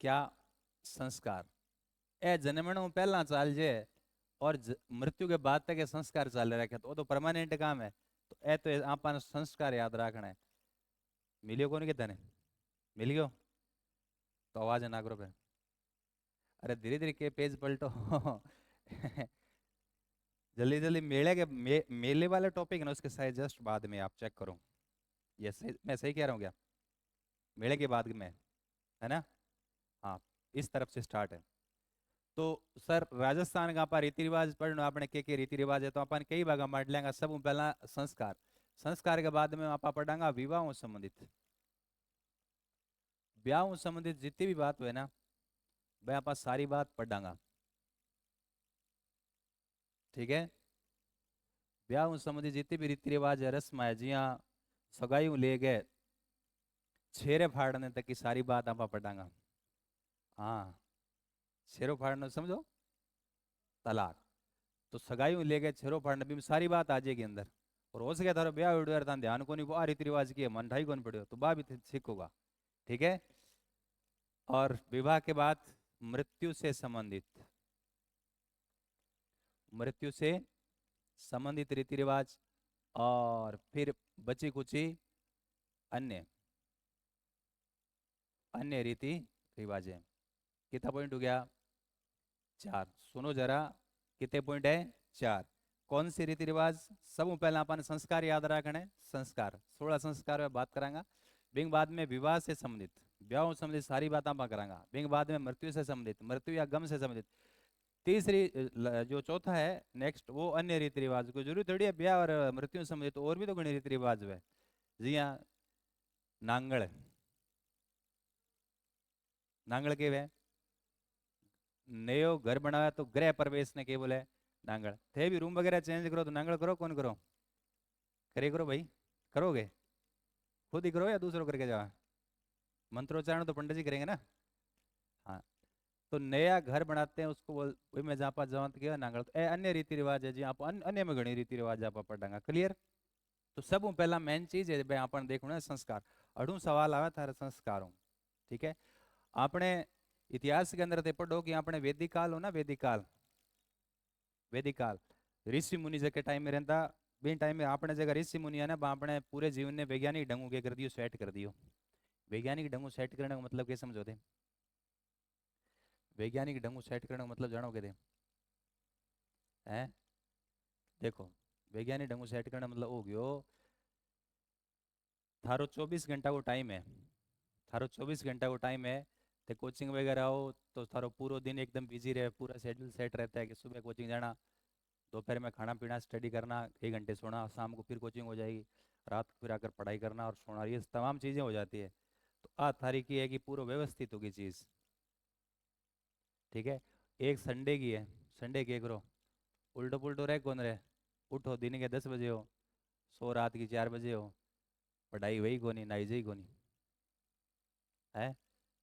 क्या संस्कार ए जन्मण पहला चाल जे और मृत्यु के बाद तक ये संस्कार चाल रखे तो परमानेंट काम है। तो ए तो आप संस्कार याद रखना है। मिलियो कौन के तने मिल गयो तो आवाज ना करो पे। अरे धीरे धीरे के पेज पलटो जल्दी जल्दी मेले के मेले वाले टॉपिक है ना उसके साथ जस्ट बाद में आप चेक करो। ये सही, मैं सही कह रहा हूँ क्या? मेले के बाद में है ना? हाँ, इस तरफ से स्टार्ट है। तो सर राजस्थान का आप रीति रिवाज पढ़ना आपने के रीति रिवाज है तो अपन कई भाग में बांट लेंगे। सब पहला संस्कार, संस्कार के बाद में आप पढ़ांगा विवाहों संबंधित, ब्याहों संबंधित जितनी भी बात हुए ना भाई आप सारी बात पढ़ांगा। ठीक है, ब्याहों संबंधित जितने भी रीति रिवाज है रस्म है जिया सगाई ले गए छेरे फाड़ने तक की सारी बात आप पढ़ांगा। हाँ, छेरो फाड़ना समझो, तलाक। तो सगाई ले गए छेरो फाड़ने भी सारी बात आ जाएगी अंदर। और हो सके थारो ब्याह उड़ ध्यान को नहीं आ रीति रिवाज की है मन ढाई कौन पड़े तो बा भी सीखोगा। ठीक है, और विवाह के बाद मृत्यु से संबंधित, मृत्यु से संबंधित रीति रिवाज और फिर बची कुची अन्य अन्य रीति रिवाज है। कितना पॉइंट हो गया? चार। सुनो जरा, कितने पॉइंट है? चार। कौन सी रीति रिवाज? सब पहले अपन संस्कार याद रखने, संस्कार 16 संस्कार में बात करांगा। बिंग बाद में विवाह से संबंधित ब्याह से संबंधित सारी बात आप करांगा। बिंग बाद में मृत्यु से संबंधित, मृत्यु या गम से संबंधित। तीसरी जो चौथा है नेक्स्ट वो अन्य रीति रिवाज को जरूरी थोड़ी है ब्याह और मृत्यु से संबंधित और भी तो घनी रीति रिवाज है। जी हाँ, नांगल, नांगल के वे नयो घर बनाया तो गृह प्रवेश ने के बोले नांगल थे भी रूम वगैरह चेंज करो तो नांगल करो कौन करो? करे करो भाई, करोगे? खुद ही करो या दूसरों करके जाओ? मंत्रोच्चारण तो पंडित जी करेंगे ना। हाँ, तो नया घर बनाते हैं उसको बोल वही में जापा जवंत के नांगल। तो ए अन्य रीति रिवाज है जी आप अन्य में घनी रीति रिवाज आप पढ़ांगा। क्लियर? तो सब पहला मेन चीज है भाई अपन देखो ना संस्कार। अड़ू सवाल आवे थारे संस्कारों। ठीक है, आपने इतिहास के अंदर ते पढ़ो कि आपने वैदिक काल हो ना, वैदिक काल, वैदिक काल ऋषि मुनि जगह टाइम में रहता। बिन टाइम में आपने जगह ऋषि मुनि है ना आपने पूरे जीवन ने वैज्ञानिक ढंगों के कर दियो, सेट कर दियो। वैज्ञानिक ढंगों सेट करने का मतलब क्या समझो थे? वैज्ञानिक ढंगों सेट करने का मतलब जानो के थे हैं? देखो, वैज्ञानिक ढंगों सेट करने का मतलब हो गयो थारो 24 घंटा को टाइम है, थारो 24 घंटा को टाइम है। तो कोचिंग वगैरह हो तो थारो पूरा दिन एकदम बिजी रहे, पूरा शेड्यूल सेट रहता है कि सुबह कोचिंग जाना, दोपहर में खाना पीना स्टडी करना, 1 घंटे सोना, शाम को फिर कोचिंग हो जाएगी, रात को फिर आकर पढ़ाई करना और सोना, ये तमाम चीज़ें हो जाती है। तो आ थारी की है कि पूरा व्यवस्थित होगी चीज़। ठीक है, एक संडे की है, संडे की करो उल्टो पुल्टो रह कौन रहे। उठो दिन के 10 बजे हो, सो रात की 4 बजे हो, पढ़ाई वही कोनी नाई जई कोनी है।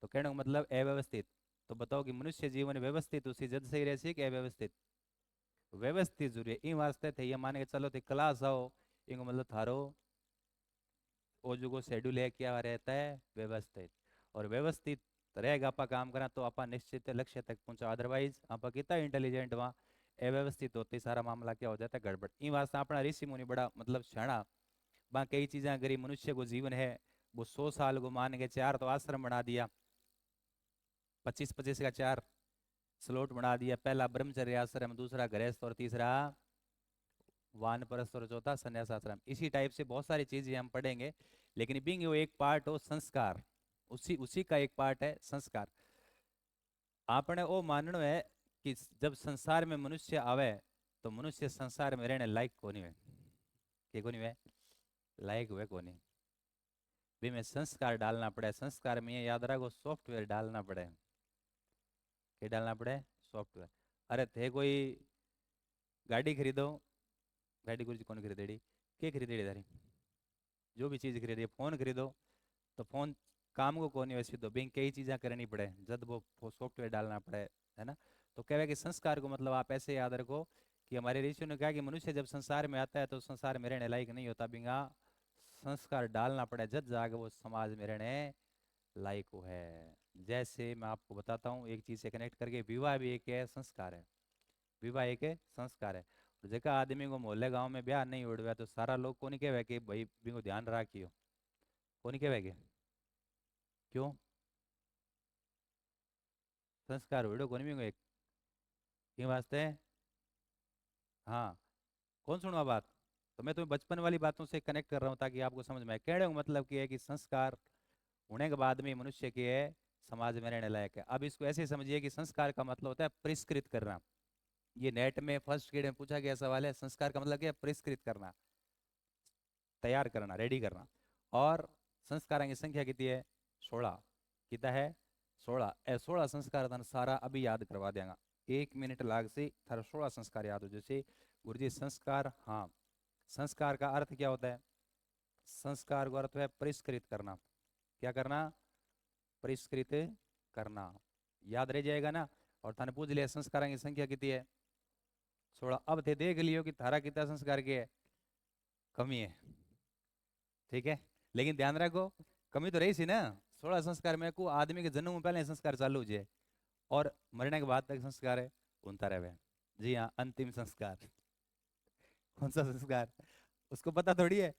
तो कहने का मतलब अव्यवस्थित। तो बताओ कि मनुष्य जीवन व्यवस्थित उसी जद से ही रह कि अव्यवस्थित? व्यवस्थित जरूरी है। इन वास्ते थे ये मान के चलो थे क्लास आओ, इनको मतलब थारो वो जो को शेड्यूल है क्या रहता है? व्यवस्थित। और व्यवस्थित रहेगा आपा काम करा तो आपा निश्चित लक्ष्य तक पहुंचा। अदरवाइज आपा कितना इंटेलिजेंट वहाँ अव्यवस्थित होते सारा मामला क्या हो जाता है? गड़बड़। इन वास्ते अपना ऋषि मुनि बड़ा मतलब शाणा वहाँ कई चीजें अगर मनुष्य को जीवन है वो 100 साल को मान के चार तो आश्रम बना दिया, 25-25 का चार स्लोट बना दिया। पहला ब्रह्मचर्य आश्रम, दूसरा गृहस्थ और तीसरा वानप्रस्थ और चौथा संन्यास आश्रम। इसी टाइप से बहुत सारी चीजें हम पढ़ेंगे। लेकिन बिंग वो एक पार्ट हो संस्कार, उसी उसी का एक पार्ट है संस्कार। आपने वो मानना है कि जब संसार में मनुष्य आवे तो मनुष्य संसार में रहने लायक कोनी है कि कोनी है? लायक हुए कोनी भी में संस्कार डालना पड़े। संस्कार में ये याद रखो सॉफ्टवेयर डालना पड़े। क्या डालना पड़े? सॉफ्टवेयर। अरे थे कोई गाड़ी खरीदो, गाड़ी कुछ कौन खरीदेड़ी? क्या खरीदेड़ी तारी? जो भी चीज़ खरीदी, फोन खरीदो तो फोन काम को कौन वैसे तो बैंक कई चीज़ें करनी पड़े जब वो सॉफ्टवेयर डालना पड़े, है ना? तो कह कि संस्कार को मतलब आप ऐसे याद रखो कि हमारे ऋषियों ने कहा कि मनुष्य जब संसार में आता है तो संसार में रहने लायक नहीं होता, बिंगा संस्कार डालना पड़े जब जाके वो समाज में रहने लायक है। जैसे मैं आपको बताता हूँ एक चीज से कनेक्ट करके, विवाह भी एक है संस्कार है। विवाह एक है संस्कार है। और जेका आदमी को मोहल्ले गांव में ब्याह नहीं उड़वा तो सारा लोग को नहीं कहे कि भाई बिको ध्यान राखियो, को नहीं कहे क्यों? संस्कार उड़ो को नहीं एक के वास्ते। हाँ, कौन सुनवा बात? तो मैं तुम्हें बचपन वाली बातों से कनेक्ट कर रहा हूँ ताकि आपको समझ में आए। कहने का मतलब कि है कि संस्कार होने के बाद में मनुष्य के है समाज में रहने लायक है। अब इसको ऐसे समझिए कि संस्कार का मतलब होता है परिष्कृत करना। ये नेट में फर्स्ट ग्रेड में पूछा गया सवाल है, संस्कार का मतलब क्या है? परिष्कृत करना, तैयार करना, रेडी करना। और संस्कारों की संख्या कितनी है? 16। कितना है? 16। 16 संस्कार था सारा अभी याद करवा देगा। 1 मिनट लाग से थारा 16 संस्कार याद हो जैसे। गुरुजी संस्कार, हाँ, संस्कार का अर्थ क्या होता है? संस्कार का अर्थ है परिष्कृत करना। क्या करना? परिष्कृत करना। याद रह जाएगा ना? और थाने पूछ लिया संस्कारों की संख्या कितनी है? 16। अब थे देख लियो कि थारा कितना संस्कार के है? कमी है। ठीक है, लेकिन ध्यान रखो, कमी तो रही सी ना। 16 संस्कार में को आदमी के जन्म में पहले संस्कार चालू हो जाए और मरने के बाद तक संस्कार है उनता रहे। जी हाँ, अंतिम संस्कार। कौन सा संस्कार? उसको पता थोड़ी है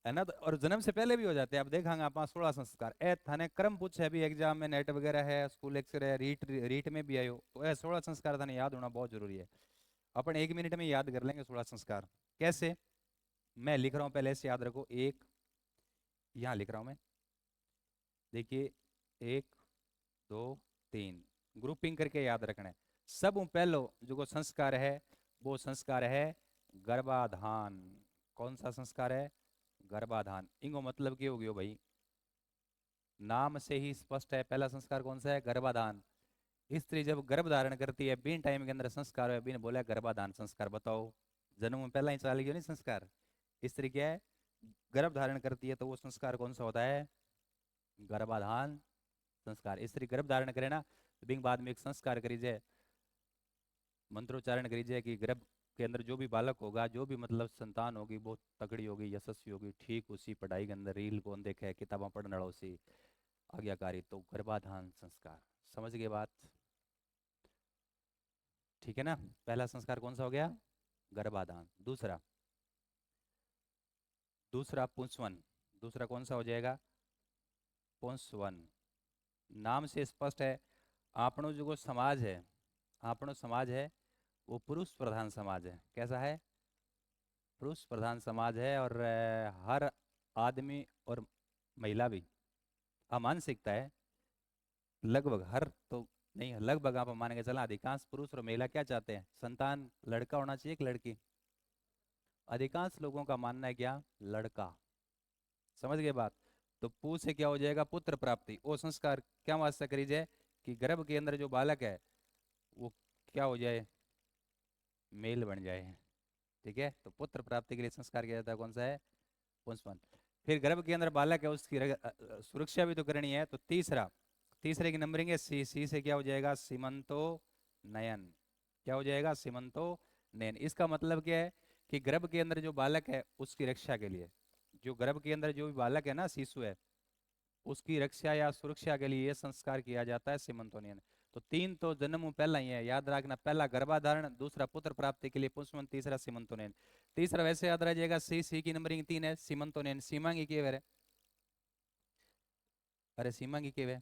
ना? तो और जन्म से पहले भी हो जाते हैं। अब देखांगे आप 16 संस्कार ए थाने क्रम पूछे अभी एग्जाम में, नेट वगैरह है, स्कूल लेक्चर है, रीट रीट में भी आयो तो ए 16 संस्कार थाने याद होना बहुत जरूरी है। अपन 1 मिनट में याद कर लेंगे 16 संस्कार। कैसे? मैं लिख रहा हूँ, पहले से याद रखो। एक, यहाँ लिख रहा हूँ मैं, देखिए, 1 2 3, ग्रुपिंग करके याद रखना है। सब पहलो जो संस्कार है वो संस्कार है गर्भाधान। कौन सा संस्कार है? गर्भाधान। इनको मतलब क्या हो गया भाई? नाम से ही स्पष्ट है, पहला संस्कार कौन सा है? गर्भाधान। स्त्री जब गर्भ धारण करती है बिन टाइम के अंदर संस्कार है, बिन बोला गर्भाधान संस्कार। बताओ, जन्म में पहला ही चाल गया नहीं संस्कार। स्त्री क्या है? गर्भ धारण करती है तो वो संस्कार कौन सा होता है? गर्भाधान संस्कार। स्त्री गर्भ धारण करे ना तो बिंग बाद में एक संस्कार करी जाए, मंत्रोच्चारण करी जाए कि गर्भ के अंदर जो भी बालक होगा, जो भी मतलब संतान होगी, बहुत तगड़ी होगी, यशस्वी होगी, ठीक उसी पढ़ाई के अंदर रील कौन देखे, किताबें पढ़ने वालों से आज्ञाकारी। तो गर्भाधान संस्कार। समझ गए बात? ठीक है ना? पहला संस्कार कौन सा हो गया? गर्भाधान। दूसरा, दूसरा पुंसवन। दूसरा कौन सा हो जाएगा? पुंसवन। नाम से स्पष्ट है, आपनो जो समाज है, आपनो समाज है वो पुरुष प्रधान समाज है। कैसा है? पुरुष प्रधान समाज है। और हर आदमी और महिला भी, अमानसिकता है लगभग हर, तो नहीं लगभग, आप मान के चला अधिकांश पुरुष और महिला क्या चाहते हैं? संतान लड़का होना चाहिए कि लड़की? अधिकांश लोगों का मानना है क्या? लड़का। समझ गए बात? तो पू से क्या हो जाएगा? पुत्र प्राप्ति। वो संस्कार क्या वास्ते करी जाए कि गर्भ के अंदर जो बालक है वो क्या हो जाए? मेल बन जाए। ठीक है, तो पुत्र प्राप्ति के लिए संस्कार किया जाता है। कौन सा है? पुंसवन। फिर गर्भ के अंदर बालक है उसकी सुरक्षा भी तो करनी है। तो तीसरा, तीसरे की नंबरिंग है सी। सी से क्या हो जाएगा? सीमंतो नयन। क्या हो जाएगा? सीमंतो नयन। इसका मतलब क्या है कि गर्भ के अंदर जो बालक है उसकी रक्षा के लिए, जो गर्भ के अंदर जो भी बालक है ना, शिशु है, उसकी रक्षा या सुरक्षा के लिए ये संस्कार किया जाता है सीमंतोनियन। तो तीन तो जन्म पहला ही है, याद रखना। पहला गर्भाधारण, दूसरा पुत्र प्राप्ति के लिए पुष्पन, तीसरा सीमंतोनियन। तीसरा वैसे याद रह जाएगा, सी। सी की नंबरिंग 3 है, सीमंतोनियन। सीमांगी के वे? अरे सीमांगी के वे?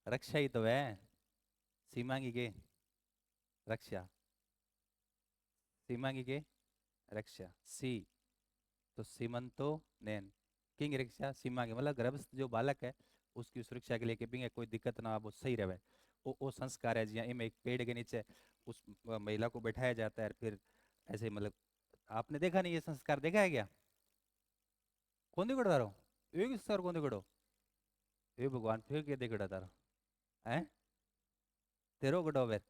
रक्षा ही तो है। सीमांगी के रक्षा, सीमांगी के रक्षा। सी, तो सीमंतो नैन, किंग रक्षा सीमा के मतलब गर्भस्थ जो बालक है उसकी सुरक्षा के लिए कि बिंगे कोई दिक्कत ना, वो सही रहे। वो संस्कार है। जी हाँ, इनमें एक पेड़ के नीचे उस महिला को बैठाया जाता है। फिर ऐसे मतलब, आपने देखा नहीं ये संस्कार? देखा है क्या? कौन दी तारो? ये संस्कार कौन दी? ये भगवान फिर क्या देखड़ा तारो है? तेरो गड़ो फिर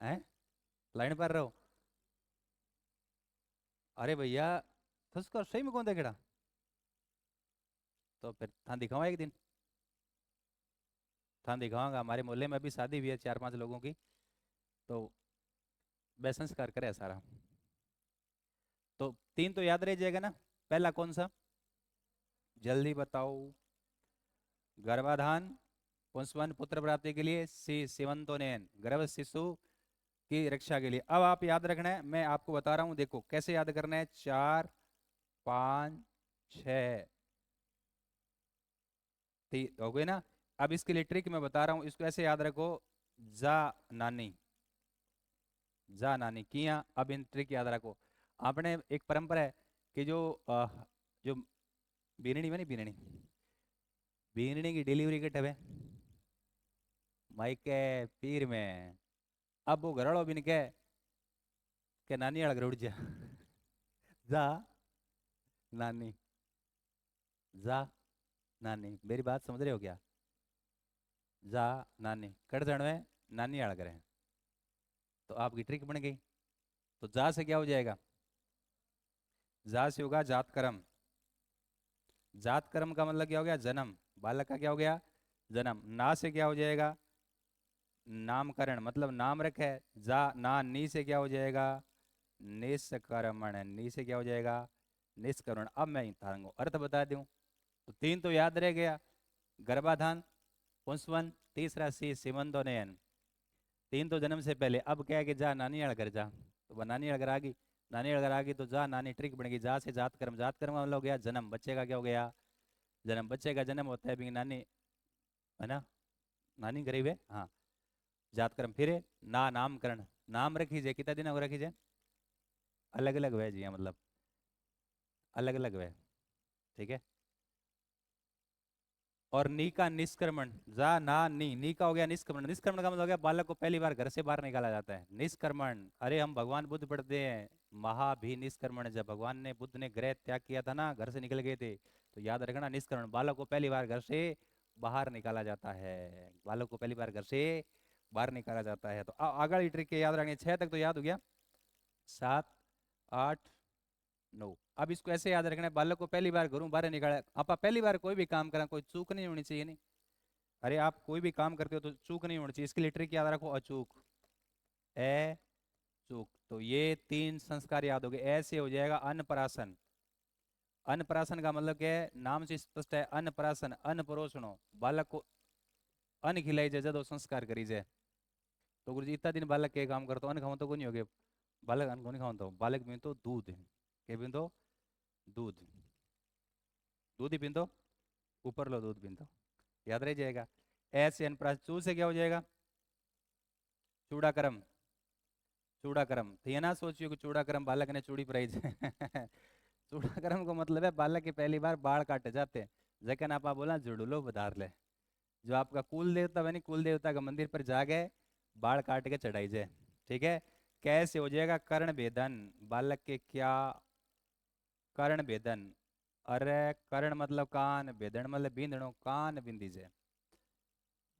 है? लाइन पर रहो। अरे भैया, संस्कार सही में कौन देखड़ा? तो फिर था दिखावा एक दिन, था दिखाऊंगा। हमारे मोहल्ले में अभी शादी हुई है 4 5 लोगों की, तो वह संस्कार करे सारा। तो तीन तो याद रह जाएगा ना? पहला कौन सा? जल्दी बताओ। गर्भाधान, पुंसवन पुत्र प्राप्ति के लिए, सी सीमंतोनयन गर्भ शिशु की रक्षा के लिए। अब आप याद रखना है, मैं आपको बता रहा हूं, देखो कैसे याद करना है। 4 5 6 हो गए ना। अब इसके लिए ट्रिक मैं बता रहा हूं, इसको ऐसे याद रखो। जा नानी, जा नानी किया। अब इन ट्रिक याद रखो। आपने एक परंपरा है कि जो बीननी में नहीं, बीननी बीननी की डिलीवरी किट है माइके पीर में। अब वो घरड़ो बिन के नानी वाला घर उड़ जा। जा नानी, जा नानी, मेरी बात समझ रहे हो क्या? जा नानी कट जण में नानी वाला करें, तो आपकी ट्रिक बन गई। तो जा से क्या हो जाएगा? जा से होगा जात कर्म। जात कर्म का मतलब क्या हो गया? जन्म। बालक का क्या हो गया? जन्म। ना से क्या हो जाएगा? नामकरण, मतलब नाम रखे। जा ना नी से क्या हो जाएगा? निष्कर्मण। नी से क्या हो जाएगा? निष्कर्मण। अब मैं तारंगो अर्थ बता दूं, तो तीन तो याद रह गया। गर्भाधान, पुंसवन, तीसरा सी सीमंतोनयन। तीन तो जन्म से पहले। अब क्या है कि जा नानी अड़ कर जा, तो वह नानी अड़कर आ गई। नानी अड़कर आ गई तो जा नानी ट्रिक बन गई। जा से जात कर्म, जात कर्म का मतलब हो गया जन्म। बच्चे का क्या हो गया? जन्म। बच्चे का जन्म होता है भी नानी, है ना, नानी गरीब है, हाँ। जात कर्म फिर है, ना नामकरण। नाम रखी जाए, कितना दिन हो रखी जाए? अलग अलग हुए जी, हाँ, मतलब अलग अलग हुए, ठीक है। और नी का निष्क्रमण। जा ना नी, नी का हो गया निष्क्रमण। निष्क्रमण का मतलब हो गया बालक को पहली बार घर से बाहर निकाला जाता है। निष्क्रमण। अरे हम भगवान बुद्ध पढ़ते हैं, महाभि निष्क्रमण। जब भगवान ने, बुद्ध ने गृह त्याग किया था ना, घर से निकल गए थे, तो याद रखना निष्क्रमण, बालक को पहली बार घर से बाहर निकाला जाता है। बालक को पहली बार घर से बाहर निकाला जाता है। तो आगे ट्रिक के याद रखनी। 6 तक तो याद हो गया, 7 8 9। अब इसको ऐसे याद रखना है, बालक को पहली बार घरों बाहर निकाला। आप पहली बार कोई भी काम करें, कोई चूक नहीं होनी चाहिए, नहीं। अरे आप कोई भी काम करते हो तो चूक नहीं होनी चाहिए, इसके लिए ट्रिक याद रखो, अचूक, ए चूक। तो ये तीन संस्कार याद हो गए। ऐसे हो जाएगा अन्नप्राशन। अन्नप्राशन का मतलब क्या है? नाम से स्पष्ट है, अन्नप्राशन, अन्न परोसणो। बालक को अन्न खिलाई जाए, जदो संस्कार करी जाए। तो गुरु जी इतना दिन बालक के काम करते हो, अन्न खाओ तो को नहीं हो गया। बालक अन्न को नहीं खाओ, तो बालक भी तो दूध, के भी तो दूध, दूध ही पीन, ऊपर लो दूध पीन, याद रह जाएगा। ऐसे अनप्राश। चू से क्या हो जाएगा? चूड़ाकर्म। चूड़ाकर्म, तो ये ना सोचियो कि चूड़ाकर्म बालक ने चूड़ी पराई है। चूड़ाकर्म को मतलब है बालक के पहली बार बाल काटे जाते हैं। जैकन आप बोला जुड़ूलो बधार ले, जो आपका कुल देवता बनी, कुल देवता का मंदिर पर जा गए, बाल काट के चढ़ाई जाए, ठीक है। कैसे हो जाएगा? कर्ण भेदन। बालक के क्या? कर्ण भेदन। अरे कर्ण मतलब कान, भेदन मतलब बिंदणो, कान बिंदी जाए।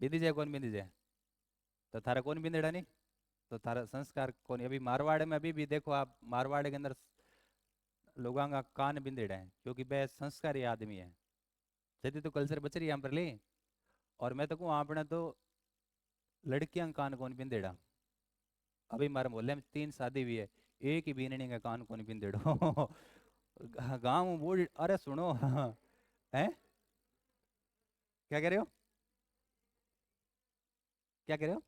बिंदी जाए, कौन बिंदी जाए? तो थारा कौन बिंदेड़ा नहीं? तो थारा संस्कार कौन? अभी मारवाड़ में अभी भी देखो आप, मारवाड़ के अंदर लोगों का कान बिंदेड़ा है, क्योंकि वह संस्कारी आदमी है। जैसे तो कल्चर बच रही है यहाँ पर ले। और मैं तो कहूँ आपने तो लड़कियां का कान कौन बिंदेड़ा। अभी हमारे मोहल्ले में 3 शादी हुई है, एक ही बीननी का कान कौन बिंदेड़ो। गाँव में बूढ़, अरे सुनो। हैं? क्या कह रहे हो? क्या कह रहे हो?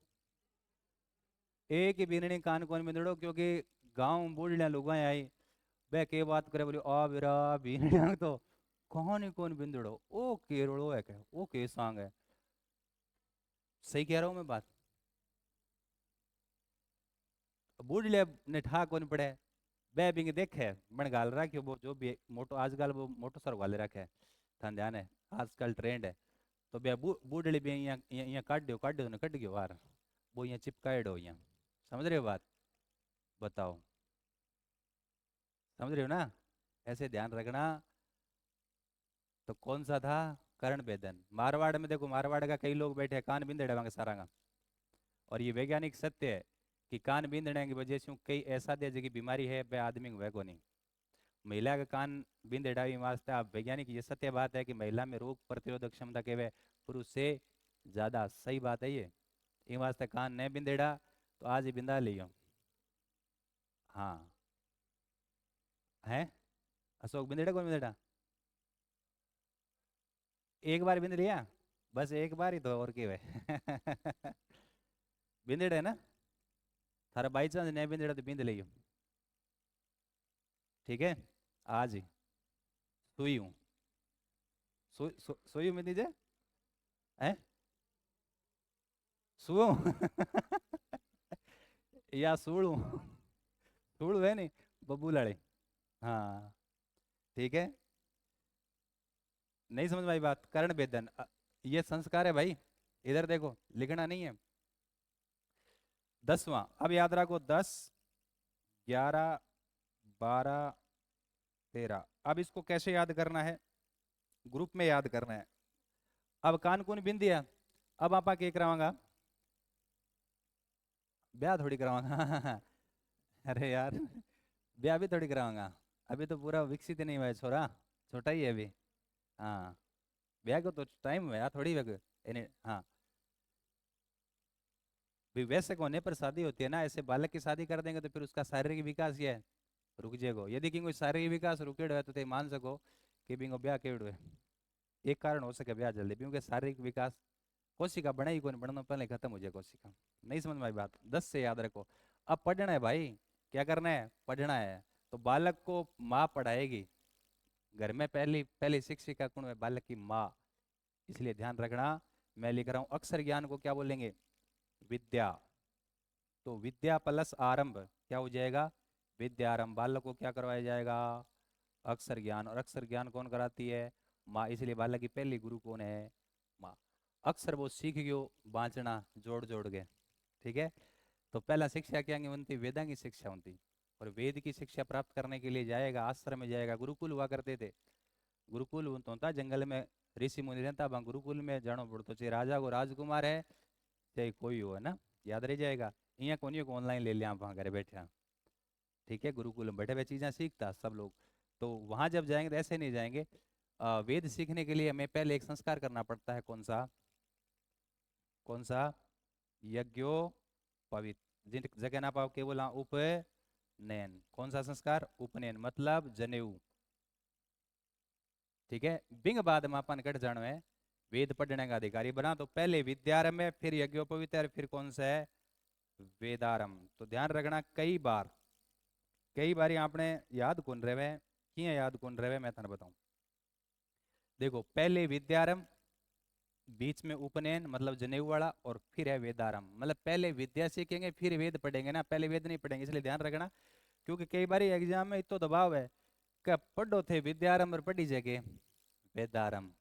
एक ही बीननी कान कौन बिंदेड़ो, क्योंकि गाँव में बूढ़ लोग आई, वे के बात करे, बोले आ बिरा बीननी तो कौन ही कौन बिंदड़ो, ओ केरलो है क्या, ओ के सांग है। सही कह रहा हूँ मैं बात? बूढ़ ले ने ठा कौन पड़े, बे बिंग देखे बन गाल रखे वो, जो भी मोटो आजकल वो मोटो सर वाले रखे, थान ध्यान है, आजकल ट्रेंड है। तो बे बूढ़ड़ी भी यहाँ यहाँ काट दो ना, कट गयो बाहर, वो यहाँ चिपकाए दो यहाँ। समझ रहे हो बात? बताओ, समझ रहे हो ना? ऐसे ध्यान रखना। तो कौन सा था? कर्ण भेदन। मारवाड़ में देखो, मारवाड़ का कई लोग बैठे हैं, कान बिंदड़े वहां सारा का। और ये वैज्ञानिक सत्य है कि कान बिंदने की वजह से कई ऐसा दे की बीमारी है वह आदमी को वह को नहीं। महिला का कान बिंदेड़ा भी वास्ते आप वैज्ञानिक, ये सत्य बात है कि महिला में रोग प्रतिरोधक क्षमता के वह पुरुष से ज्यादा। सही बात है ये। इन वास्ते कान नहीं बिंदेड़ा, तो आज ही बिंदा लियो। हाँ। है? अशोक बिंदेड़ा कौन बिंदेड़ा? एक बार बिंद लिया? बस एक बार ही तो और के वे बिंदेड़ है ना। थारा बाई चांस नहीं बिंदेड़ा तो बिंद लियो। ठीक है। आज ही सुई हूँ। सोई हूँ में दीजिए। है सुओ या सूड़ू सूड़ू है नहीं बब्बू लड़े। हाँ ठीक है। नहीं समझ में आई बात। करण भेदन ये संस्कार है भाई। इधर देखो लिखना नहीं है। 10वां अब याद रखो 10 11 12 13। अब इसको कैसे याद करना है। ग्रुप में याद करना है। अब कान कून बिन दिया। अब आपा के करावांगा। ब्याह थोड़ी करावांगा अरे यार ब्याह भी थोड़ी करावांगा। अभी तो पूरा विकसित ही नहीं हुआ है छोरा। छोटा ही है अभी। हाँ ब्याह को तो टाइम है यार थोड़ी वेग। हाँ भी वैसे होने पर शादी होती है ना। ऐसे बालक की शादी कर देंगे तो फिर उसका शारीरिक विकास ये है रुक जाएगा। यदि कि कोई शारीरिक विकास रुकेड़ो है तो ते मान सको कि बिंगो ब्याह केड़ो है। एक कारण हो सके ब्याह जल्दी क्योंकि शारीरिक विकास कोशिका बना ही कौन बनना पहले खत्म हो जाए कोशिका। नहीं समझ में आई बात। 10 से याद रखो। अब पढ़ना है भाई। क्या करना है पढ़ना है। तो बालक को माँ पढ़ाएगी। घर में पहली पहली शिक्षिका कौन है बालक की माँ। इसलिए ध्यान रखना। मैं लिख रहा हूं अक्षर ज्ञान को क्या बोलेंगे विद्या। तो विद्या प्लस आरंभ क्या हो जाएगा विद्यारंभ। बालक को क्या करवाया जाएगा अक्षर ज्ञान। और अक्षर ज्ञान कौन कराती है माँ। इसलिए बालक की पहली गुरु कौन है माँ। अक्षर वो सीख गयो बांचना जोड़ जोड़ के। ठीक है। तो पहला शिक्षा क्या होती वेदा की शिक्षा होती। और वेद की शिक्षा प्राप्त करने के लिए जाएगा आश्रम में जाएगा। गुरुकुल हुआ करते थे। गुरुकुल तो होता जंगल में ऋषि मुनि रहता वहाँ गुरुकुल में जाना पड़ता चाहे राजा को राजकुमार है चाहे कोई हो है ना। याद रह जाएगा। यहाँ कोनी को ऑनलाइन ले लिया आप वहाँ घर बैठे। ठीक है गुरुकुल में बैठे हुए चीज़ें सीखता सब लोग। तो वहाँ जब जाएंगे तो ऐसे नहीं जाएंगे। वेद सीखने के लिए हमें पहले एक संस्कार करना पड़ता है कौन सा यज्ञो पवित्र जिन जगह ना पाओ केवल उपनयन। कौन सा संस्कार उपनयन मतलब जनेऊ। ठीक है। बिंग बाद में अपन कट जानो है वेद पढ़ने का अधिकारी बना। तो पहले विद्यारंभ है फिर यज्ञोपवीत है फिर कौन सा है वेदारंभ। तो ध्यान रखना कई बार आपने याद कौन रहे किए याद कौन रहे मैं थाने बताऊं। देखो पहले विद्यारंभ बीच में उपनयन मतलब जनेऊ वाला और फिर है वेदारंभ। मतलब पहले विद्या सीखेंगे फिर वेद पढ़ेंगे ना पहले वेद नहीं पढ़ेंगे। इसलिए ध्यान रखना क्योंकि कई बार एग्जाम में इतो दबाव है कि पढ़ो थे विद्यारंभ और पढ़ी जगह वेदारंभ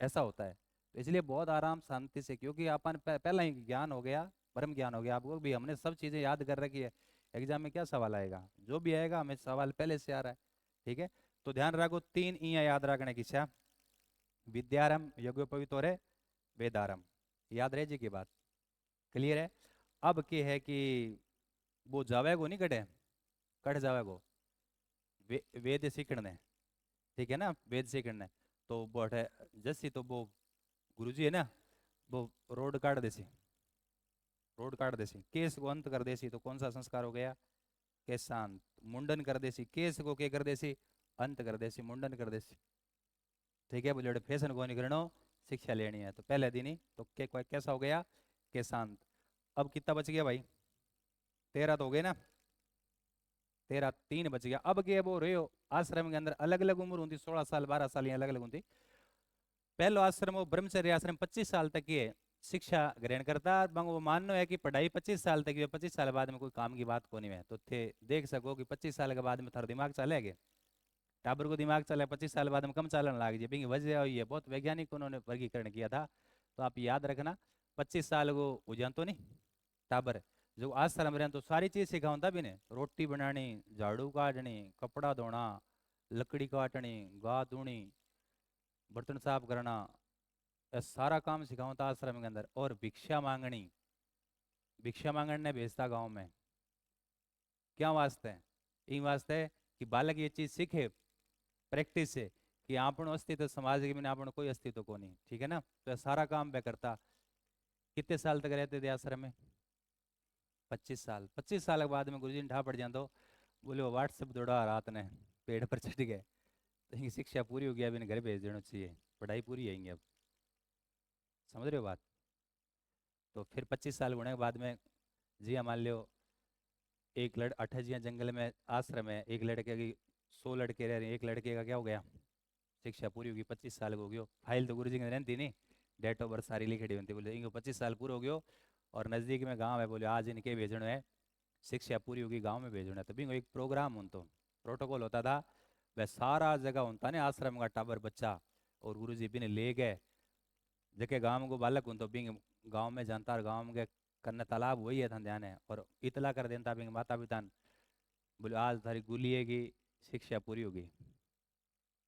ऐसा होता है। तो इसलिए बहुत आराम शांति से क्योंकि अपन पहला ही ज्ञान हो गया परम ज्ञान हो गया आपको भी हमने सब चीजें याद कर रखी है। एग्जाम में क्या सवाल आएगा जो भी आएगा हमें सवाल पहले से आ रहा है। ठीक है। तो ध्यान रखो 3 ई याद रखने की इच्छा विद्यारंभ यज्ञोपवीत और है वेदारंभ। याद रहे जी की बात क्लियर है। अब क्या है कि वो जावेगो नहीं कटे कट जावेगो वेद सीखने। ठीक है ना वेद सीखने। तो वो है जैसी तो वो गुरुजी है ना वो रोड काट देसी रोड काट देसी केस को अंत कर देसी। तो कौन सा संस्कार हो गया केशांत। मुंडन कर देसी केस को के कर देसी अंत कर देसी मुंडन कर देसी। ठीक है बोले फैशन को नहीं करना शिक्षा लेनी है तो पहले दिन ही तो कैसा हो गया केशांत। अब कितना बच गया भाई 13 तो हो गए ना 13 3 बच गया। अब के वो रहे हो आश्रम के अंदर अलग अलग उम्र होती 16 साल 12 साल अलग अलग होती। पहलो आश्रम वो ब्रह्मचर्य आश्रम 25 साल तक की है शिक्षा ग्रहण करता वो मानना है कि पढ़ाई 25 साल तक की 25 साल बाद में कोई काम की बात को नहीं है। तो थे देख सको कि 25 साल के बाद में थारा दिमाग चलेगा टाबर को दिमाग चले 25 साल बाद में कम चलने लग जाए बिंग वजह हुई है। बहुत वैज्ञानिक उन्होंने वर्गीकरण किया था। तो आप याद रखना 25 साल को हो जान तो नहीं टाबर जो आश्रम रहे तो सारी चीज सिखाऊंता भी नहीं रोटी बनानी झाड़ू काटनी कपड़ा धोना लकड़ी काटनी गा धोनी बर्तन साफ करना ये सारा काम सिखाऊंता आश्रम के अंदर। और भिक्षा मांगने ने भेजता गाँव में क्या वास्ते इन वास्ते कि बालक ये चीज सीखे प्रैक्टिस से कि આપણું अस्तित्व समाज के बिना આપણું कोई अस्तित्व को नहीं। ठीक है ना। तो ये सारा काम मैं करता। कितने साल तक रहते थे आश्रम में 25 साल। 25 साल के बाद में गुरुजी ने ठा पड़ जाए तो बोले वो व्हाट्सएप दौड़ा रात ने पेड़ पर चढ़ गए। तो इनकी शिक्षा पूरी हो गई अब इन्हें घर भेज देना चाहिए पढ़ाई पूरी है इनकी अब। समझ रहे हो बात? तो फिर 25 साल होने के बाद में जी हाँ, मान लो एक अठा जी जंगल में आश्रम है, एक लड़के की 100 लड़के रह रहे हैं, एक लड़के का क्या हो गया, शिक्षा पूरी होगी, 25 साल हो गयो, फाइल तो गुरु जी की रहती नहीं, डेट ऑफ बर्थ सारी लिखी होती, बोले इनको 25 साल पूरा हो गयो और नज़दीक में गांव है, बोले आज इनके भेजने है, शिक्षा पूरी होगी गांव में भेजना है, तो बिंगो एक प्रोग्राम होता तो प्रोटोकॉल होता था, वह सारा जगह होता ना आश्रम का टाबर बच्चा, और गुरु जी बिन ले गए जके गांव को बालक हूं तो बिंग गांव में जानता और गांव के कन्न तालाब वही है था ध्यान है, और इतला कर देता बिंग माता पिता ने, बोले आज थारी गुलिये की शिक्षा पूरी होगी,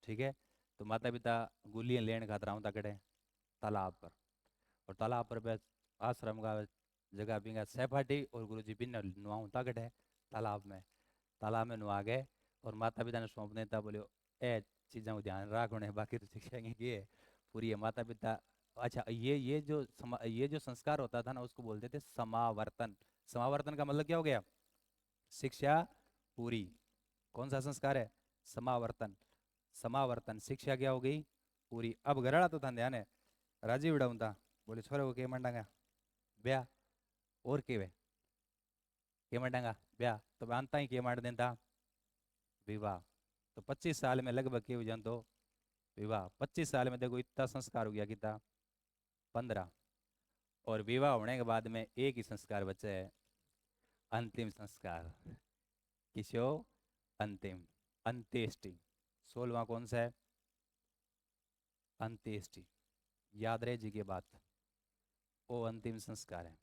ठीक है। तो माता पिता गुलियां लेने खातर आऊँ तकड़े तालाब पर, और तालाब पर बस आश्रम का जगह बिंगा सहपाठी और गुरु जी बिन नुआऊं तकड़े तालाब में नुआ गए, और माता पिता ने सौंप देता, बोले ए चीज़ों को ध्यान रख उन्हें, बाकी तो शिक्षा की है पूरी है माता पिता। अच्छा ये जो संस्कार होता था ना उसको बोलते थे समावर्तन। समावर्तन का मतलब क्या हो गया, शिक्षा पूरी। कौन सा संस्कार है, समावर्तन। समावर्तन शिक्षा क्या हो गई, पूरी। अब घरड़ा तो था ध्यान है, राजी विड़ा था, बोले छोरे को के मंडांगा ब्याह, और के मंडांगा ब्याह, तो अंता ही के मार देता विवाह। तो 25 साल में लगभग के हो जान तो विवाह, 25 साल में देखो इतना संस्कार हो गया कितना, 15। और विवाह होने के बाद में एक ही संस्कार बचा है, अंतिम संस्कार, किसो अंतिम, अंत्येष्टि। 16वां कौन सा है, अंत्येष्टि। याद रहे जी की बात, वो अंतिम संस्कार है।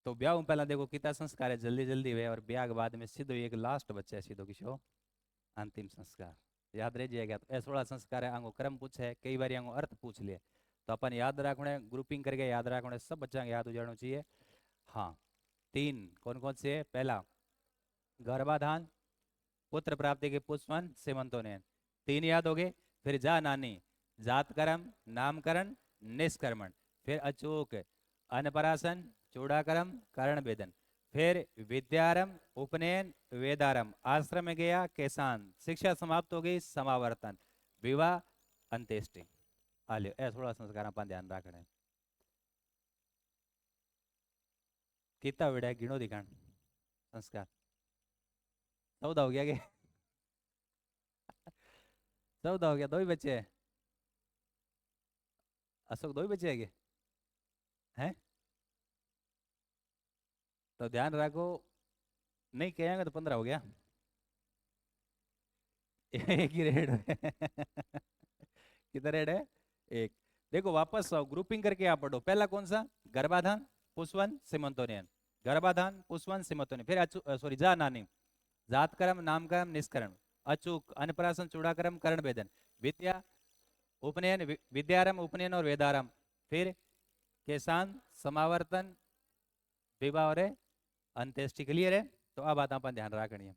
तो ब्याह पहला देखो कितना संस्कार है, जल्दी जल्दी हुए, और ब्याह के बाद में सीधो एक लास्ट बच्चा है सीधो किसो अंतिम संस्कार। याद रह जाएगा। तो ऐसा संस्कार है, आंगो क्रम पूछे है, कई बार आंगो अर्थ पूछ लिए, तो अपन याद रखने ग्रुपिंग करके याद रखने, सब बच्चा याद हो जाना चाहिए। हाँ, 3 कौन कौन से है, पहला गर्भाधान, पुत्र प्राप्ति के पुष्पन सीमंतों ने, 3 याद हो गए। फिर जा नानी, जात कर्म, नामकरण, निष्कर्मण। फिर अचूक, अनपरासन, चूड़ाकर्म, कर्ण भेदन। फिर विद्यारंभ, उपनयन, वेदारंभ, आश्रम में गया केसान, शिक्षा समाप्त हो गई समावर्तन, विवाह, अंत्येष्टि। आलियो ए थोड़ा संस्कार अपन ध्यान रखना है। कितना विड़ा है गिनो दिखान संस्कार, 14 हो गया के 14 हो गया, 2 ही बच्चे हैं, अशोक 2 ही बच्चे है हैं। तो ध्यान रखो, नहीं कहेंगे तो 15 हो गया एक ही रेड है कितना रेड है, एक। देखो वापस आओ, ग्रुपिंग करके आप पढ़ो, पहला कौन सा, गर्भाधान, पुष्पन, सीमंतोनियन, गर्भाधान, पुष्पन, सीमंतोनियन। फिर सॉरी जा नानी, जात कर्म, नामकर्म, निष्कर्म, अचूक, अनपराशन, चूड़ाकर्म, कर्ण भेदन, विद्या, उपनयन, विद्यारंभ, उपनयन और वेदारंभ। फिर केसान, समावर्तन, विवाह और अंत्येष्टि। क्लियर है। तो अब बात अपन ध्यान रखनी है।